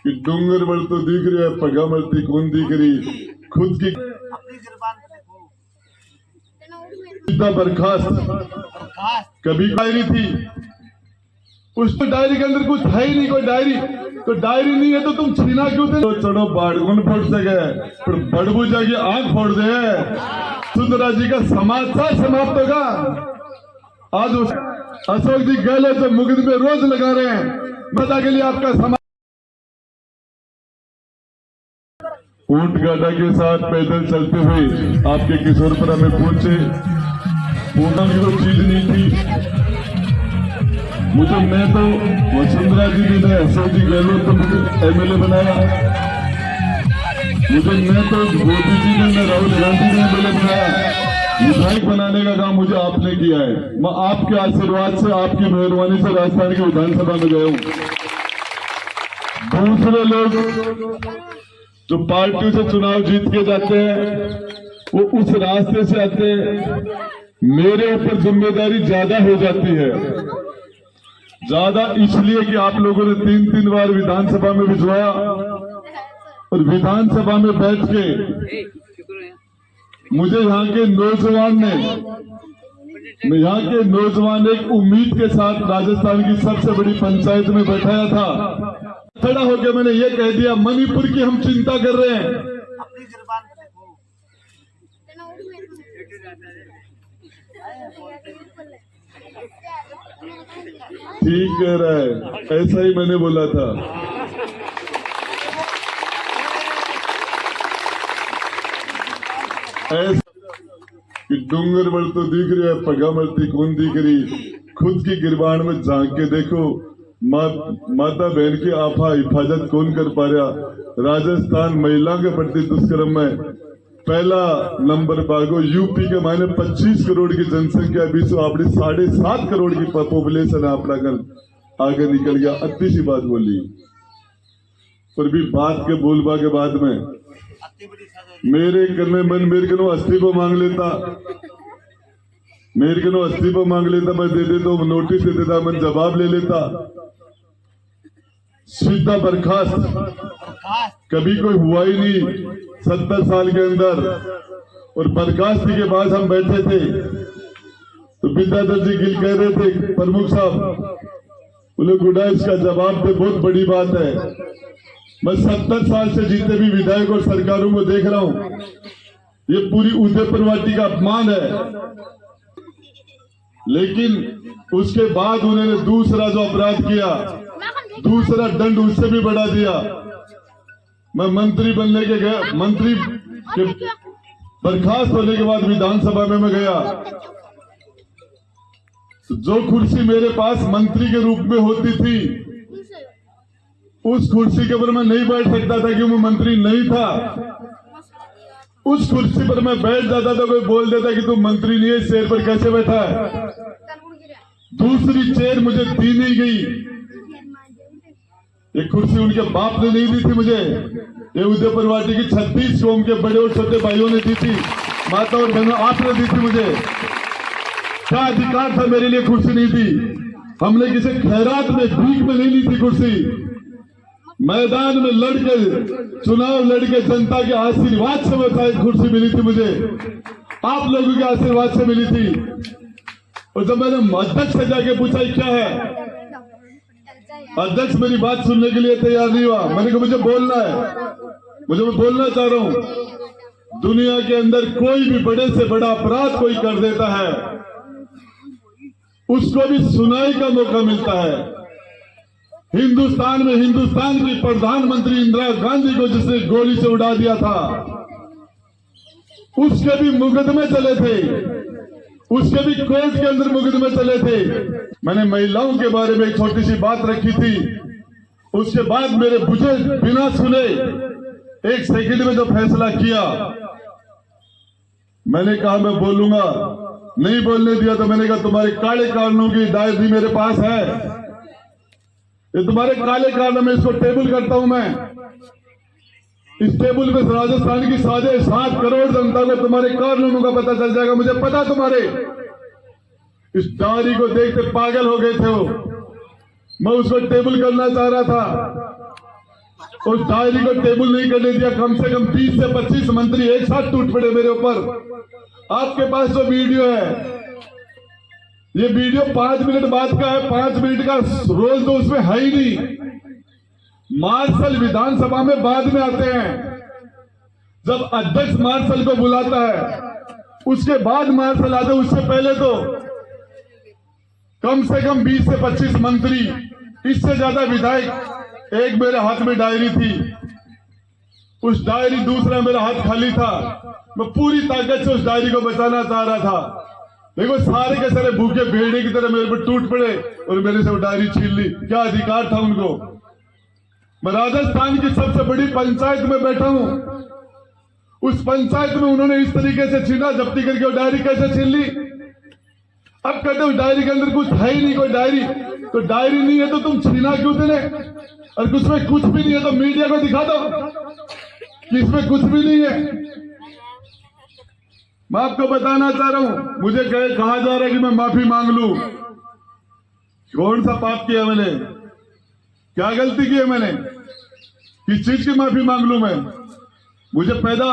कि डूंगर बड़ तो दिख रही है, पगा मरती कौन दिख रही। खुद की बर्खास्त कभी डायरी थी, उस तो डायरी के अंदर कुछ है ही नहीं। कोई डायरी तो डायरी नहीं है तो तुम छीना क्यों थे। तो चढ़ो बाड़गुन फोड़ सके पर बड़बू जाके आंख फोड़ दे। सुंदरा जी का समाचार समाप्त होगा। आज अशोक जी गहलोत से मुकदमे रोज लगा रहे हैं मजा के लिए। आपका समाज ऊंट गाड़ा के साथ पैदल चलते हुए आपके किशोरपुरा में पहुंचे। पूना की तो चीज नहीं थी मुझे। मैं तो वसुंधरा जी ने अशोक जी गहलोत तो मुझे एमएलए बनाया। मैं तो मोदी जी ने राहुल गांधी ने एमएलए बनाया। विधायक बनाने का काम मुझे आपने किया है। मैं आपके आशीर्वाद से, आपकी मेहरबानी से राजस्थान की विधानसभा में गया हूं। दूसरे लोग जो पार्टियों से चुनाव जीत के जाते हैं वो उस रास्ते से आते हैं। मेरे ऊपर जिम्मेदारी ज्यादा हो जाती है। ज्यादा इसलिए कि आप लोगों ने 3-3 बार विधानसभा में भिजवाया और विधानसभा में बैठ के मुझे यहाँ के नौजवान एक उम्मीद के साथ राजस्थान की सबसे बड़ी पंचायत में बैठाया था। खड़ा होकर मैंने ये कह दिया मणिपुर की हम चिंता कर रहे हैं। ठीक कह रहा है, ऐसा ही मैंने बोला था। कि डूंगर बड़ तो दिख रही है, पगा मरती कौन दिख रही। खुद की गिरबान में झांक के देखो, माता बहन की आपा हिफाजत कौन कर पा रहा। राजस्थान महिला के प्रति दुष्कर्म में पहला नंबर पागो। यूपी के मायने 25 करोड़ की जनसंख्या, बीच आपने 7.5 करोड़ की पॉपुलेशन है। अपना कल आगे निकल गया। अति सी बात बोली पर भी बात के बोलबा के बाद में मेरे करने मन मेरे को अस्तीफा मांग लेता। मैं दे देता हूं, नोटिस दे देता, मैं जवाब ले लेता। सीधा बर्खास्त कभी कोई हुआ ही नहीं 70 साल के अंदर। और बर्खास्ती के बाद हम बैठे थे तो विद्याधर जी गिल कह रहे थे प्रमुख साहब, बोले गुडा इसका जवाब दे, बहुत बड़ी बात है। मैं 70 साल से जितने भी विधायक और सरकारों को देख रहा हूं, ये पूरी उदयपुर वाटी का अपमान है। लेकिन उसके बाद उन्होंने दूसरा जो अपराध किया, दूसरा दंड उससे भी बढ़ा दिया। मैं मंत्री बनने के गया, मंत्री के बर्खास्त होने के बाद विधानसभा में मैं गया तो जो कुर्सी मेरे पास मंत्री के रूप में होती थी उस कुर्सी के ऊपर मैं नहीं बैठ सकता था क्योंकि मैं मंत्री नहीं था। उस कुर्सी पर मैं बैठ जाता था, कोई बोल देता कि तू मंत्री नहीं है, इस चेयर पर कैसे बैठा है। दूसरी चेयर मुझे दी नहीं गई। ये कुर्सी उनके बाप ने नहीं दी थी मुझे, ये उदयपुर वाटी की 36 कौम के बड़े और छोटे भाइयों ने दी थी। माता और बहनों आपने दी थी मुझे। क्या अधिकार था मेरे लिए कुर्सी नहीं दी। हमने किसी खैरात में भीख में नहीं ली थी कुर्सी। मैदान में लड़के, चुनाव लड़के, जनता के आशीर्वाद से वो कुर्सी मिली थी मुझे। आप लोगों के आशीर्वाद से मिली थी। और जब मैंने अध्यक्ष से जाके पूछा क्या है, अध्यक्ष मेरी बात सुनने के लिए तैयार नहीं हुआ। मैंने कहा मुझे बोलना है, मैं बोलना चाह रहा हूं। दुनिया के अंदर कोई भी बड़े से बड़ा अपराध कोई कर देता है, उसको भी सुनाई का मौका मिलता है। हिंदुस्तान में हिंदुस्तान की प्रधानमंत्री इंदिरा गांधी को जिसने गोली से उड़ा दिया था, उसके भी मुकदमे चले थे, उसके भी कोर्ट के अंदर मुकदमे चले थे। मैंने महिलाओं के बारे में एक छोटी सी बात रखी थी। उसके बाद मेरे मुझे बिना सुने 1 सेकंड में जो फैसला किया, मैंने कहा मैं बोलूंगा, नहीं बोलने दिया तो मैंने कहा तुम्हारे काले कानूनों की डायरी मेरे पास है, ये तुम्हारे काले कानून में इसको टेबल करता हूं मैं। इस टेबल पे राजस्थान की 7.5 करोड़ जनता को तुम्हारे कानूनों का पता चल जाएगा। मुझे पता तुम्हारे इस डायरी को देखते पागल हो गए थे हो। मैं उसको टेबल करना चाह रहा था उस डायरी को टेबल नहीं करने दिया। कम से कम 30 से 25 मंत्री एक साथ टूट पड़े मेरे ऊपर। आपके पास जो वीडियो है, ये वीडियो 5 मिनट बाद का है, 5 मिनट का रोल तो उसमें है ही नहीं। मार्शल विधानसभा में बाद में आते हैं, जब अध्यक्ष मार्शल को बुलाता है उसके बाद मार्शल आते। उससे पहले तो कम से कम 20 से 25 मंत्री, इससे ज्यादा विधायक। एक मेरे हाथ में डायरी थी, उस डायरी, दूसरा मेरा हाथ खाली था। मैं पूरी ताकत से उस डायरी को बचाना चाह रहा था। देखो सारे के सारे भूखे भेड़े की तरह मेरे पर टूट पड़े और मेरे से वो डायरी छीन ली। क्या अधिकार था उनको? मैं राजस्थान की सबसे बड़ी पंचायत में बैठा हूं, उस पंचायत में उन्होंने इस तरीके से छीना, जब्ती करके वो डायरी कैसे छीन ली? अब कहते हो डायरी के अंदर कुछ है ही नहीं, कोई डायरी। तो डायरी नहीं है तो तुम छीना क्यों थे? और उसमें कुछ भी नहीं है तो मीडिया को दिखा दो कि इसमें कुछ भी नहीं है। मैं आपको बताना चाह रहा हूं, मुझे कहा जा रहा है कि मैं माफी मांग लूं। कौन सा पाप किया मैंने? क्या गलती की है मैंने? किस चीज की माफी मांग लूं मैं? मुझे पैदा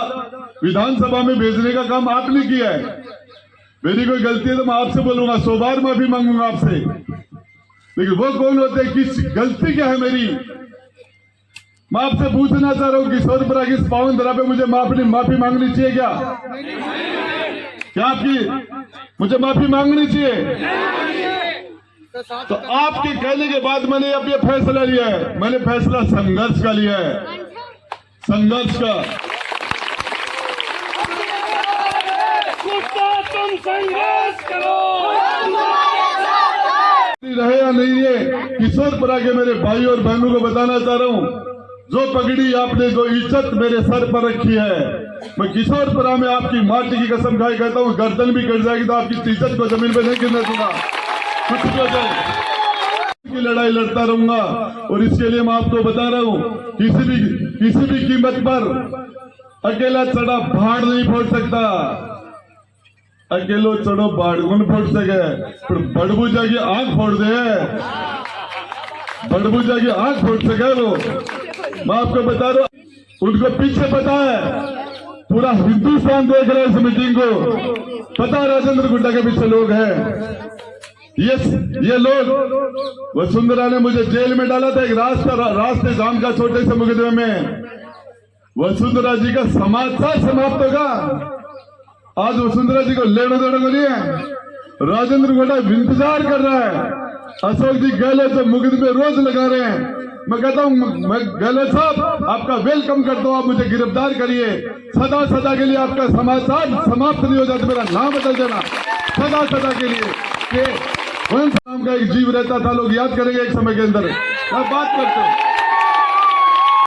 विधानसभा में भेजने का काम आपने किया है। मेरी कोई गलती है तो मैं आपसे बोलूंगा, 100 बार माफी मांगूंगा आपसे। लेकिन वो कौन होते हैं? किस गलती क्या है मेरी? मैं आपसे पूछना चाह रहा हूं, किशोरपुरा की इस पावन धरा पे मुझे माफी मांगनी चाहिए क्या? क्या आपकी मुझे माफी मांगनी चाहिए? तो आपके कहने के बाद मैंने अब ये फैसला लिया है। मैंने फैसला संघर्ष का लिया है, संघर्ष का। तुम संघर्ष करो, रहे या नहीं है, किशोरपुरा के मेरे भाई और बहनों को बताना चाह रहा हूं, जो पगड़ी आपने, जो इज्जत मेरे सर पर रखी है, मैं किशोरपुरा में आपकी माटी की कसम खाई कहता हूं, गर्दन भी कट जाएगी तो आपकी इज्जत को जमीन पर नहीं गिरने दूंगा। कुछ भी हो जाए की लड़ाई लड़ता रहूंगा। और इसके लिए मैं आपको बता रहा हूं, किसी भी कीमत पर अकेला चढ़ा पहाड़ नहीं फोड़ सकता। अकेलो चढ़ो पहाड़ कौन फोड़ सके? पर बड़बूजा की आंख फोड़ दे, बड़बूजा की आंख फोड़ सके वो। मैं आपको बता रहा हूं, उनको पीछे पता है, पूरा हिंदुस्तान देख रहा है इस मीटिंग को। पता है राजेंद्र गुड्डा के पीछे लोग हैं। ये लोग, वसुंधरा ने मुझे जेल में डाला था एक रास्ते जाम का छोटे से मुकदमे में। वसुंधरा जी का समाचार समाप्त होगा। आज वसुंधरा जी को लेना देना को नहीं है। राजेंद्र गुड्डा इंतजार कर रहा है। अशोक जी गहलोत जो मुकदमे रोज लगा रहे हैं। मैं कहता हूं, मैं गहलोत साहब आपका वेलकम करता हूं, आप मुझे गिरफ्तार करिए। सदा के लिए आपका समाचार समाप्त नहीं हो जाता, मेरा नाम बदल देना सदा के लिए। कि कौन सा नाम का एक जीव रहता था, लोग याद करेंगे एक समय के अंदर। अब बात करते हैं।